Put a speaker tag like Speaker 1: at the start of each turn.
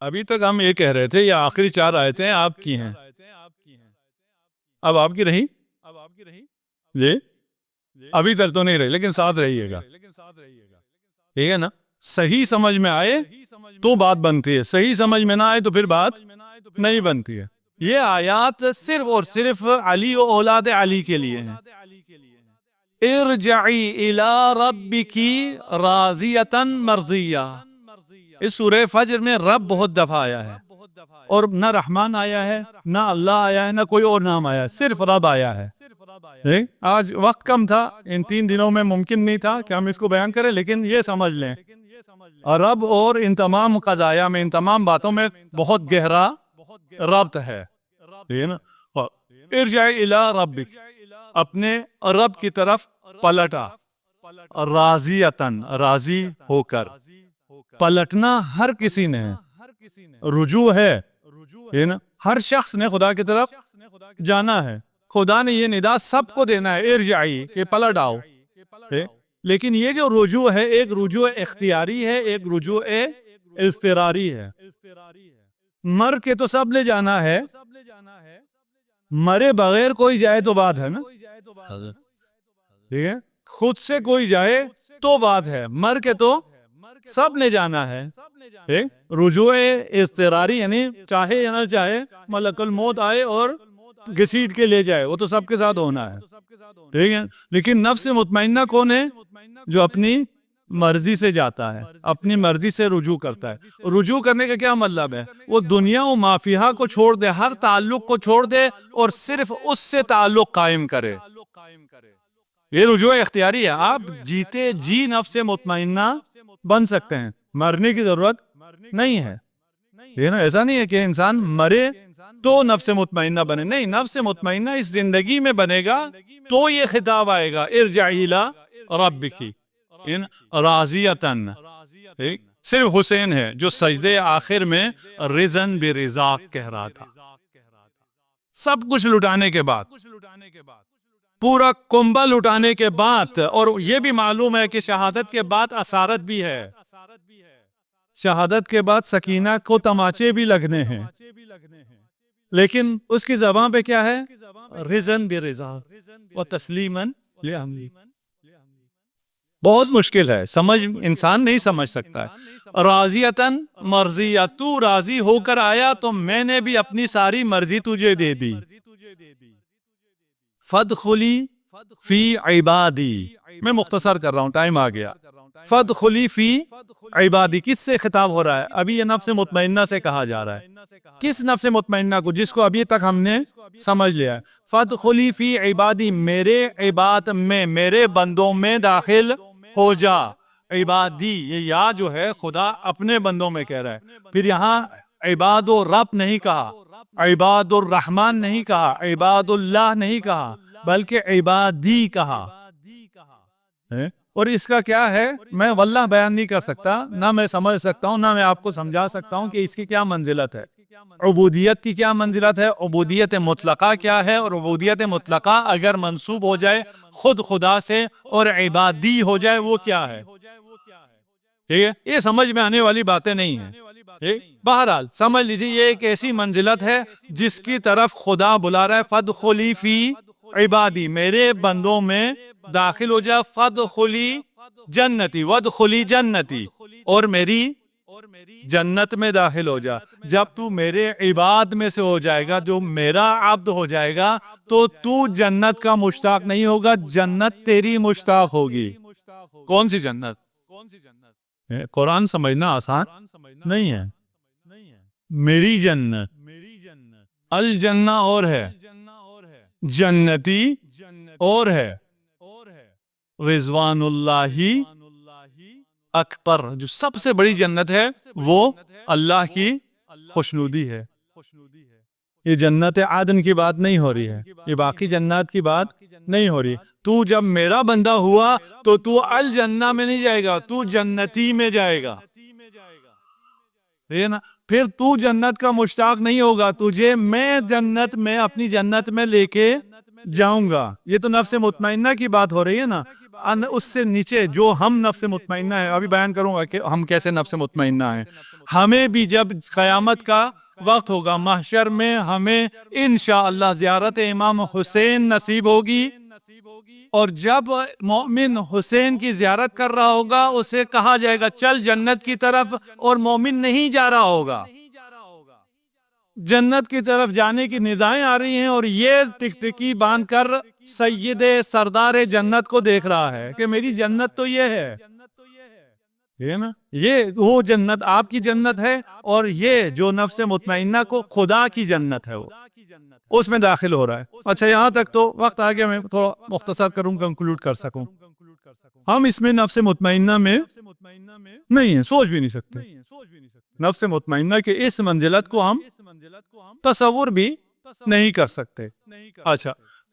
Speaker 1: ابھی تک ہم یہ کہہ رہے تھے یہ آخری 4 آیتیں آپ کی ہیں، اب آپ کی رہی جی، ابھی تک تو نہیں رہی لیکن ساتھ رہیے گا، ٹھیک ہے نا؟ صحیح سمجھ میں آئے تو بات بنتی ہے، صحیح سمجھ میں نہ آئے تو پھر بات نہیں بنتی ہے۔ یہ آیات صرف اور صرف علی و اولاد علی کے لیے ہیں۔ ارجعی الی ربکی راضیۃ مرضیہ، اس سورہ فجر میں رب بہت دفعہ آیا ہے، اور نہ رحمان آیا ہے، نہ اللہ آیا ہے، نہ کوئی اور نام آیا ہے، صرف رب آیا ہے۔ آج وقت کم تھا، ان 3 دنوں میں ممکن نہیں تھا کہ ہم اس کو بیان کریں، لیکن یہ سمجھ لیں رب اور ان تمام قضایا میں، ان تمام باتوں میں بہت گہرا ربط ہے، ٹھیک ہے نا؟ ارجعی الی ربک، اپنے رب کی طرف پلٹا، راضیتاً، راضی ہو کر۔ پلٹنا ہر کسی نے ہے، رجوع ہے نا؟ ہر شخص نے خدا کی طرف جانا ہے، خدا نے یہ ندا سب کو دینا ہے، ارجعی، کہ پلٹ آؤ۔ لیکن یہ جو رجوع ہے، ایک رجوع اختیاری ہے، ایک رجوع اضطراری ہے۔ مر کے تو سب نے جانا ہے، مرے بغیر کوئی جائے تو بات ہے نا، ٹھیک ہے؟ خود سے کوئی جائے تو بات ہے، مر کے تو سب نے جانا ہے۔ رجوع اضطراری یعنی چاہے یا نہ چاہے ملک الموت آئے اور گھسیٹ کے لے جائے، وہ تو سب کے ساتھ ہونا ہے، ٹھیک ہے؟ لیکن نفس مطمئنہ کون ہے؟ جو اپنی مرضی سے جاتا ہے، اپنی مرضی سے رجوع کرتا ہے۔ رجوع کرنے کا کیا مطلب ہے؟ وہ دنیا و مافیہا کو چھوڑ دے، ہر تعلق کو چھوڑ دے اور صرف اس سے تعلق قائم کرے۔ یہ رجوع اختیاری ہے، آپ جیتے جی نفس مطمئنہ بن سکتے ہیں، مرنے کی ضرورت نہیں ہے، یہ نا؟ ایسا نہیں ہے کہ انسان مرے تو نفس مطمئنہ بنے، نہیں، نفس مطمئنہ اس زندگی میں بنے گا تو یہ خطاب آئے گا، ارجعی الی ربکی راضیۃً۔ صرف حسین ہے جو سجدے آخر میں رضن برضاک کہہ رہا تھا، سب کچھ لٹانے کے بعد، پورا کنبہ لٹانے کے بعد، اور یہ بھی معلوم ہے کہ شہادت کے بعد اسارت بھی ہے، شہادت کے بعد سکینہ کو تماچے بھی لگنے ہیں، لیکن اس کی زبان پہ کیا ہے؟ رضن برضاک و تسلیماً لامری۔ بہت مشکل ہے، سمجھ انسان نہیں سمجھ سکتا ہے۔ راضیۃً مرضیہ، تو راضی ہو کر آیا تو میں نے بھی اپنی ساری مرضی تجھے دے دی۔ فادخلی فی عبادی، میں مختصر کر رہا ہوں، ٹائم آ گیا۔ فادخلی فی عبادی کس سے خطاب ہو رہا ہے؟ ابھی یہ نفس مطمئنہ سے کہا جا رہا ہے۔ کس نفس مطمئنہ کو؟ جس کو ابھی تک ہم نے سمجھ لیا ہے۔ فادخلی فی عبادی، میرے عباد میں، میرے بندوں میں داخل ہو جا۔ عبادی، یہ یا جو ہے خدا اپنے بندوں میں کہہ رہا ہے، پھر یہاں عباد الرب نہیں کہا، عباد الرحمن نہیں کہا، عباد اللہ نہیں کہا، بلکہ عبادی کہا ہے۔ اور اس کا کیا ہے، میں واللہ بیان نہیں کر سکتا، نہ میں سمجھ سکتا ہوں، نہ میں آپ کو سمجھا سکتا ہوں کہ اس کی کیا منزلت ہے، عبودیت کی کیا منزلت ہے، عبودیت مطلقہ کیا ہے، اور عبودیت مطلقہ اگر منسوب ہو جائے خود خدا سے اور عبادی ہو جائے وہ کیا ہے، ٹھیک ہے؟ یہ سمجھ میں آنے والی باتیں نہیں ہیں۔ بہرحال سمجھ لیجیے یہ ایک ایسی منزلت ہے جس کی طرف خدا بلا رہا ہے، فادخلی فی عبادی، میرے بندوں میں داخل ہو جا، فادخلی جنتی، وادخلی جنتی، اور میری جنت میں داخل ہو جا۔ جب تو میرے عباد میں سے ہو جائے گا، جو میرا عبد ہو جائے گا، تو جنت کا مشتاق نہیں ہوگا، جنت تیری مشتاق ہوگی۔ کون سی جنت؟ قرآن سمجھنا آسان نہیں ہے۔ میری جنت، الجنہ اور ہے، جنتی اور ہے، رضوان اللہ اکبر، جو سب سے بڑی جنت ہے وہ اللہ کی خوشنودی ہے۔ یہ جنت عدن کی بات نہیں ہو رہی ہے، یہ باقی جنات کی بات نہیں ہو رہی۔ تو جب میرا بندہ ہوا تو الجنہ میں نہیں جائے گا، تو جنتی میں جائے گا، نا؟ پھر تو جنت کا مشتاق نہیں ہوگا، تجھے میں جنت میں، اپنی جنت میں لے کے جاؤں گا، یہ تو نفس مطمئنہ کی بات ہو رہی ہے نا. اس سے نیچے جو ہم نفس مطمئنہ ہے، ابھی بیان کروں گا کہ ہم کیسے نفس مطمئنہ ہیں. ہمیں بھی جب قیامت کا وقت ہوگا محشر میں، ہمیں انشاءاللہ زیارت امام حسین نصیب ہوگی. اور جب مومن حسین کی زیارت کر رہا ہوگا اسے کہا جائے گا چل جنت کی طرف، اور مومن نہیں جا رہا ہوگا. جنت کی طرف جانے کی ندائیں آ رہی ہیں، اور یہ ٹکٹکی باندھ کر سید سردار جنت کو دیکھ رہا ہے کہ میری جنت تو یہ ہے. یہ نا، یہ وہ جنت آپ کی جنت ہے، اور یہ جو نفس مطمئنہ کو خدا کی جنت ہے وہ اس میں داخل ہو رہا ہے. اچھا، یہاں تک تو وقت آگے میں تھوڑا مختصر کروں، کنکلوڈ کر سکوں. ہم اس میں نفس مطمئنہ میں نہیں ہیں، سوچ بھی نہیں سکتے. نفس مطمئنہ کے اس منزلت کو ہم تصور بھی نہیں کر سکتے. اچھا،